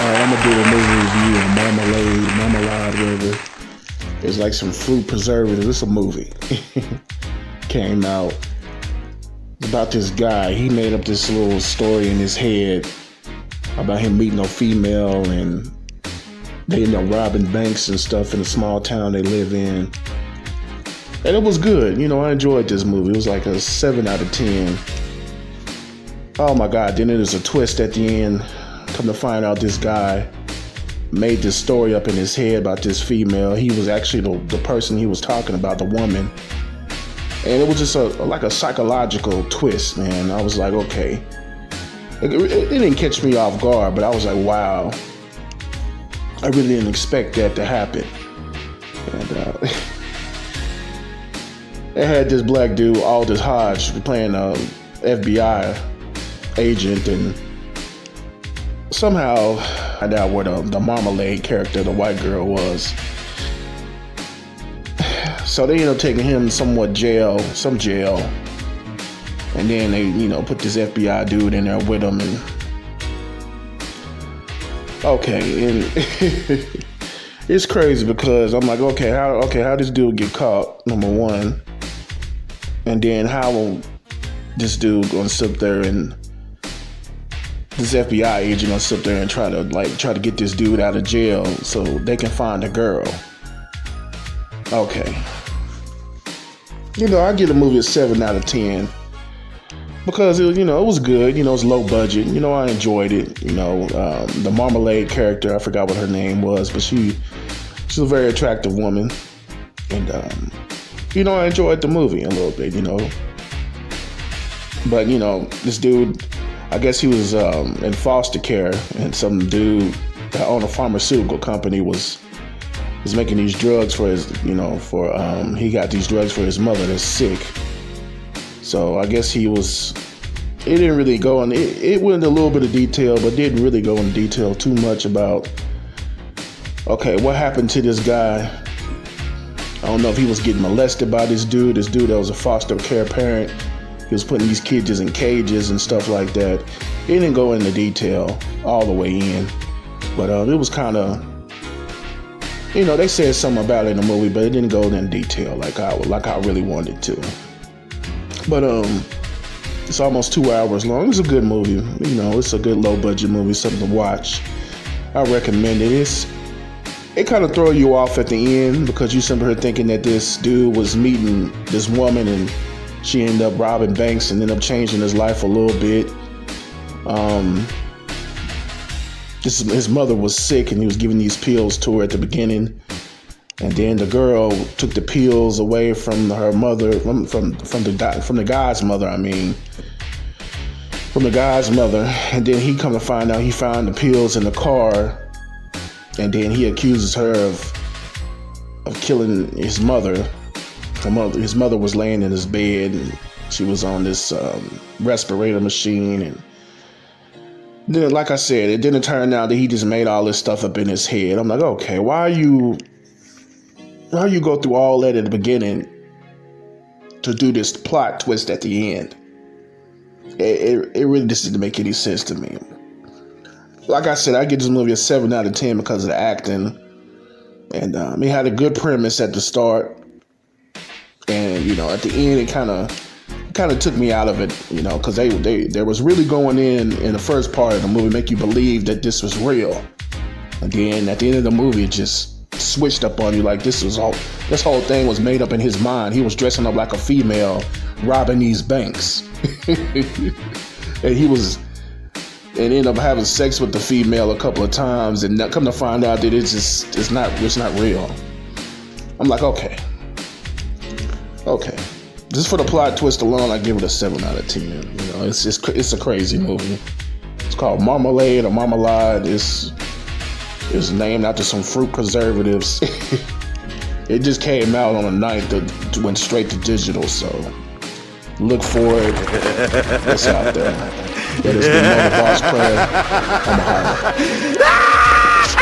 I'm gonna do a movie review on Marmalade, whatever. It's like some fruit preservative. It's a movie. Came out. It's about this guy. He made up this little story in his head about him meeting a female, and they end up robbing banks and stuff in a small town they live in. And it was good. I enjoyed this movie. It was like a 7 out of 10. Oh my God. Then there's a twist at the end. Come to find out, this guy made this story up in his head about this female. He was actually the person he was talking about, the woman. And it was just like a psychological twist, man. I was like, okay. It didn't catch me off guard, but I was like, wow. I really didn't expect that to happen. And it had this black dude, Aldous Hodge, playing a FBI agent, and somehow I found out where the Marmalade character, the white girl, was. So they ended up taking him to some jail, and then they, put this FBI dude in there with him, and it's crazy because I'm like, how this dude get caught? Number one, and then how this dude gonna sit there and this FBI agent gonna sit there and try to get this dude out of jail so they can find the girl. Okay. I give the movie a 7 out of 10 because it was good. It was low budget. I enjoyed it. The Marmalade character, I forgot what her name was, but she's a very attractive woman, and I enjoyed the movie a little bit. But this dude, I guess he was in foster care, and some dude that owned a pharmaceutical company was making these drugs for his, he got these drugs for his mother that's sick. So I guess it didn't really go in, it went into a little bit of detail, but didn't really go into detail too much about, what happened to this guy. I don't know if he was getting molested by this dude that was a foster care parent. He was putting these kids in cages and stuff like that. It didn't go into detail all the way in, but it was kind of, they said something about it in the movie, but it didn't go in detail like I really wanted it to. But it's almost 2 hours long. It's a good movie. It's a good low budget movie, something to watch. I recommend it. It kind of throw you off at the end because you simply thinking that this dude was meeting this woman and she ended up robbing banks and ended up changing his life a little bit. His mother was sick and he was giving these pills to her at the beginning. And then the girl took the pills away from her mother, from the guy's mother, from the guy's mother. And then he come to find out he found the pills in the car. And then he accuses her of killing his mother. His mother was laying in his bed and she was on this respirator machine. And then, like I said, it didn't turn out that he just made all this stuff up in his head. I'm like, okay, why you go through all that at the beginning to do this plot twist at the end? It really just didn't make any sense to me. Like I said, I give this movie a 7 out of 10 because of the acting. And it had a good premise at the start. And, at the end, it kind of took me out of it, because they was really going in the first part of the movie, make you believe that this was real. And then at the end of the movie, it just switched up on you like this whole thing was made up in his mind. He was dressing up like a female, robbing these banks. And ended up having sex with the female a couple of times, and come to find out that it's not real. I'm like, okay. Just for the plot twist alone, I give it a 7 out of 10. It's a crazy movie. It's called Marmalade or Marmalade. It's named after some fruit preservatives. It just came out on the night that went straight to digital, so look for it. It's out there. That is the Boss Player. I'm a